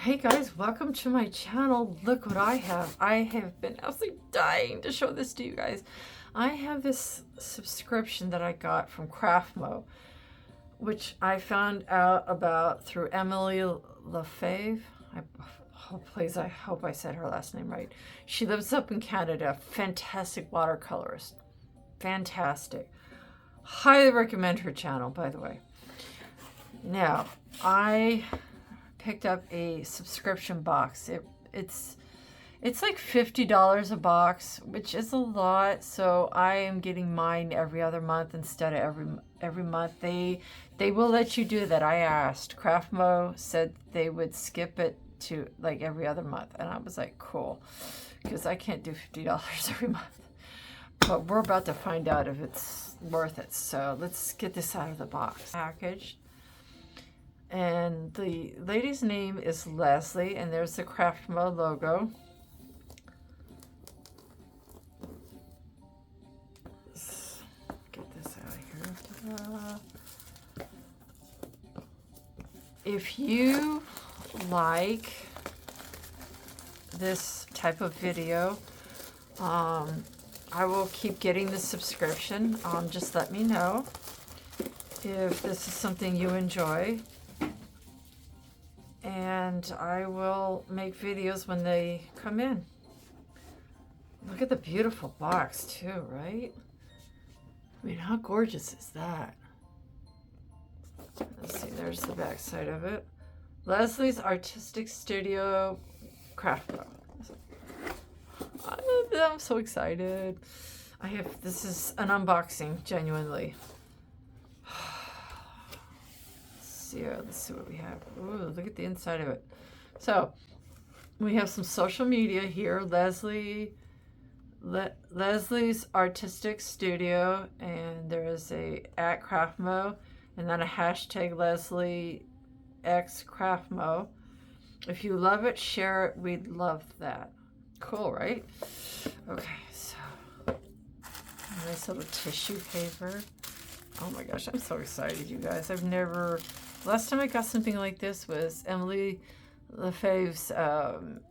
Hey guys, welcome to my channel. Look what I have. I have been absolutely dying to show this to you guys. I have this subscription that I got from Craftamo, which I found out about through Emily Lefebvre. I hope I said her last name right. She lives up in Canada. Fantastic watercolorist. Fantastic. Highly recommend her channel, by the way. Now, I picked up a subscription box. It's like $50 a box, which is a lot. So I am getting mine every other month instead of every month. They will let you do that. I asked. Craftamo said they would skip it to like every other month, and I was like, cool, because I can't do $50 every month. But we're about to find out if it's worth it. So let's get this out of the box. Packaged. And the lady's name is Liesl, and there's the Craftamo logo. Let's get this out of here. Ta-da. If you like this type of video, I will keep getting the subscription. Just let me know if this is something you enjoy. And I will make videos when they come in. Look at the beautiful box too, right? I mean, how gorgeous is that? Let's see, there's the back side of it. Liesl's Artistic Studio Craftamo. I'm so excited. This is an unboxing, genuinely. Let's see what we have. Ooh, look at the inside of it. So we have some social media here. Liesl's Artistic Studio, and there is a @Craftamo, and then a hashtag Liesl X Craftamo. If you love it, share it. We'd love that. Cool, right? Okay, so nice little tissue paper. Oh my gosh, I'm so excited, you guys. Last time I got something like this was Emily Lefebvre's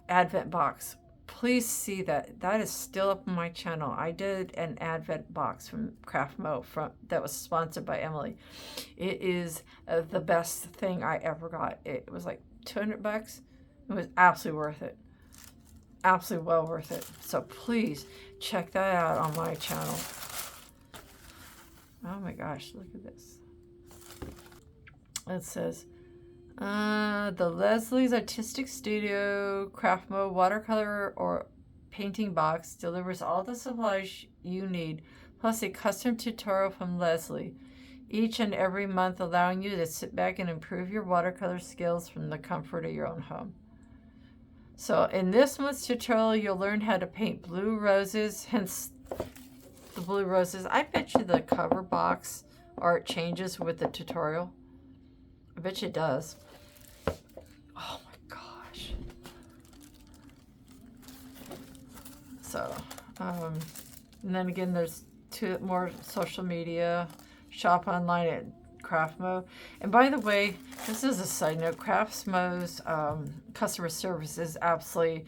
Advent box. Please see that. That is still up on my channel. I did an Advent box from Craftamo that was sponsored by Emily. It is the best thing I ever got. It was like $200. It was absolutely worth it. Absolutely well worth it. So please check that out on my channel. Oh my gosh, look at this. It says, the Liesl's Artistic Studio Craftamo watercolor or painting box delivers all the supplies you need, plus a custom tutorial from Liesl, each and every month allowing you to sit back and improve your watercolor skills from the comfort of your own home. So in this month's tutorial, you'll learn how to paint blue roses, hence the blue roses. I bet you the cover box art changes with the tutorial. I bet you it does. Oh my gosh. So, and then again, there's two more social media. Shop online at Craftamo. And by the way, this is a side note. Craftmo's customer service is absolutely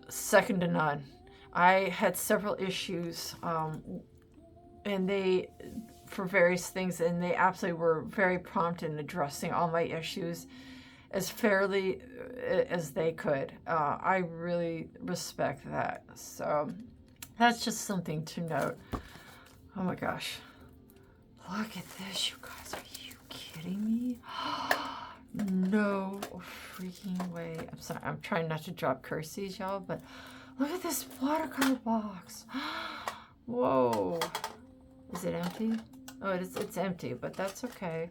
second to none. I had several issues, and for various things, and they absolutely were very prompt in addressing all my issues as fairly as they could. I really respect that. So that's just something to note. Oh my gosh. Look at this, you guys. Are you kidding me? No freaking way. I'm sorry. I'm trying not to drop curses, y'all, but look at this watercolor box. Whoa. Is it empty? Oh, it's empty, but that's okay.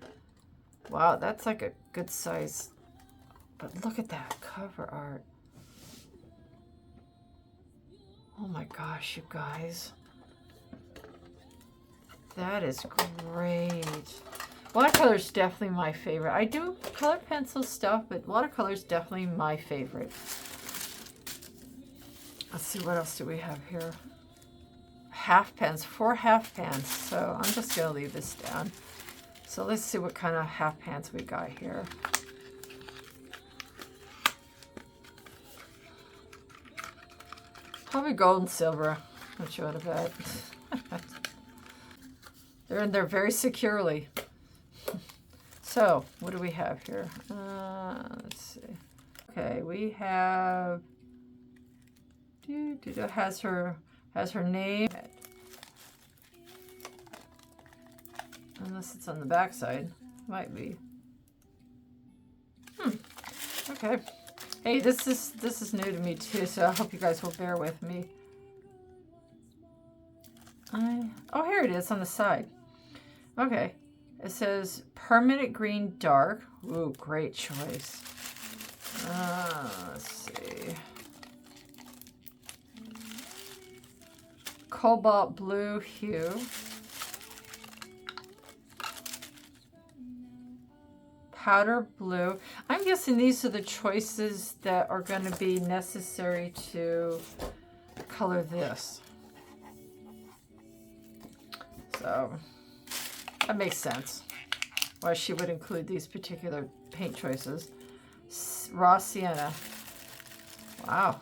Wow, that's like a good size. But look at that cover art. Oh my gosh, you guys. That is great. Watercolor is definitely my favorite. I do color pencil stuff, but watercolor is definitely my favorite. Let's see, what else do we have here? Half pans, 4 half pans. So I'm just gonna leave this down. So let's see what kind of half pans we got here. Probably gold and silver. Don't you want to bet? They're in there very securely. So, what do we have here? Let's see. Okay, we have. Has her name. Unless it's on the back side. Might be. Okay. Hey, this is new to me too, so I hope you guys will bear with me. Oh, here it is on the side. Okay. It says permanent green dark. Ooh, great choice. Let's see. Cobalt blue hue. Powder blue. I'm guessing these are the choices that are going to be necessary to color this. So that makes sense why she would include these particular paint choices. Raw sienna. Wow.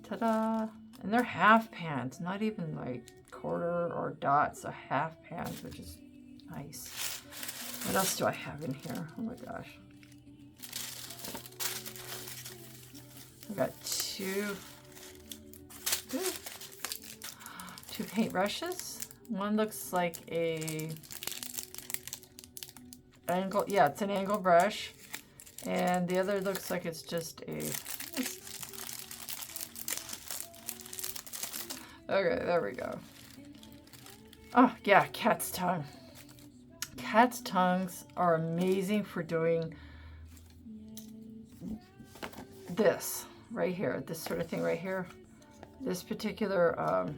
Ta-da. And they're half pans, not even like quarter or dots, a half pans, which is nice. What else do I have in here? Oh my gosh. I've got two paintbrushes. One looks like a angle, yeah, it's an angle brush. And the other looks like it's just a, okay, there we go. Oh yeah, cat's tongue. Cat's tongues are amazing for doing this right here, this sort of thing right here. This particular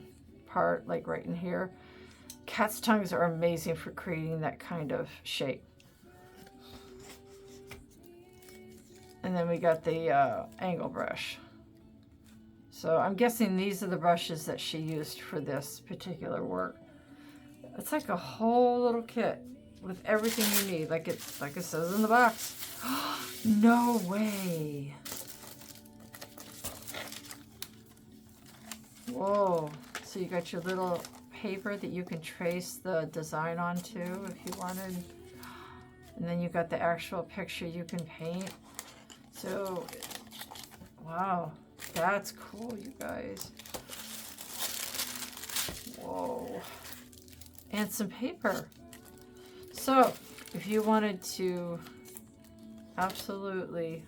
part, like right in here. Cat's tongues are amazing for creating that kind of shape. And then we got the angle brush. So I'm guessing these are the brushes that she used for this particular work. It's like a whole little kit with everything you need, like it says in the box. No way. Whoa. So you got your little paper that you can trace the design onto if you wanted. And then you got the actual picture you can paint. So, wow, that's cool, you guys. Whoa. And some paper. So, if you wanted to absolutely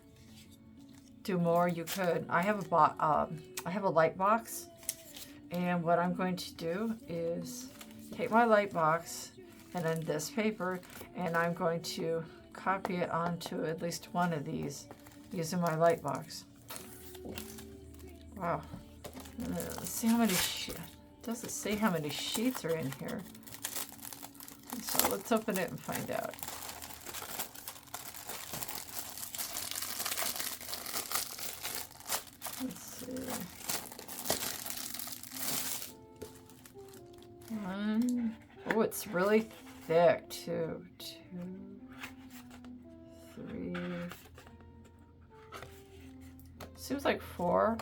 do more, you could. I have a light box, and what I'm going to do is take my light box and then this paper, and I'm going to copy it onto at least one of these using my light box. Wow. Let's see how many sheets. Does it say how many sheets are in here? So let's open it and find out. Let's see. One. Oh, it's really thick too. 2, 3. Seems like 4.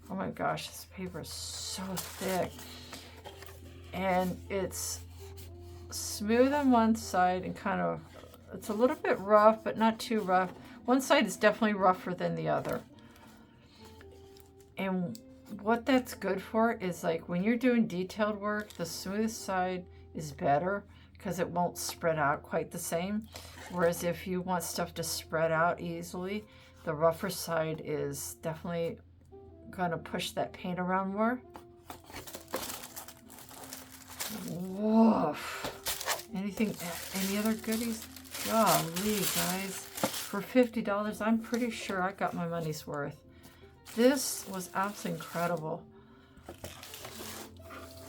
Oh my gosh, this paper is so thick. And it's smooth on one side and kind of, it's a little bit rough, but not too rough. One side is definitely rougher than the other. And what that's good for is like when you're doing detailed work, the smooth side is better because it won't spread out quite the same. Whereas if you want stuff to spread out easily, the rougher side is definitely going to push that paint around more. Woof. Any other goodies? Golly, guys. For $50, I'm pretty sure I got my money's worth. This was absolutely incredible.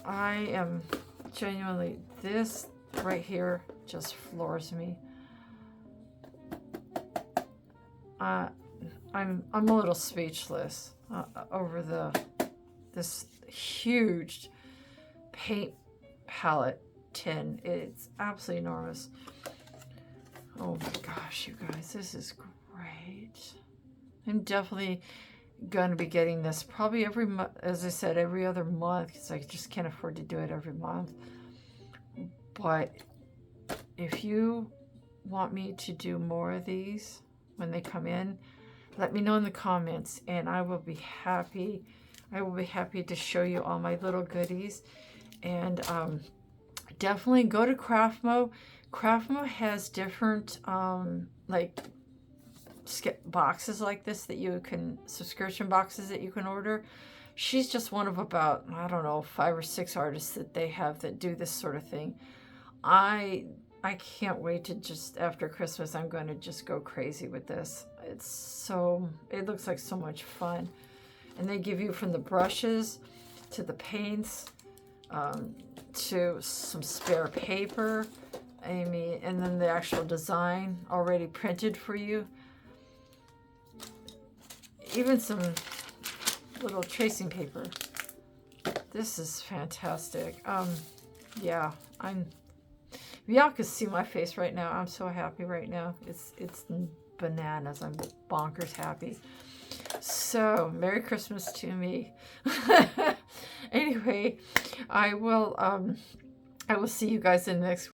I am genuinely, this right here just floors me. I'm a little speechless over this huge paint palette tin. It's absolutely enormous. Oh my gosh, you guys, this is great. I'm definitely going to be getting this probably every month, as I said, every other month, because I just can't afford to do it every month. But if you want me to do more of these when they come in, let me know in the comments, and I will be happy. I will be happy to show you all my little goodies. And definitely go to Craftamo. Craftamo has different like boxes like this that you can, subscription boxes that you can order. She's just one of about, I don't know, 5 or 6 artists that they have that do this sort of thing. I can't wait to just, after Christmas, I'm going to just go crazy with this. It looks like so much fun. And they give you from the brushes to the paints, to some spare paper, Amy, and then the actual design already printed for you. Even some little tracing paper. This is fantastic. Yeah, y'all can see my face right now. I'm so happy right now. It's bananas. I'm bonkers happy. So, Merry Christmas to me. Anyway, I will see you guys in the next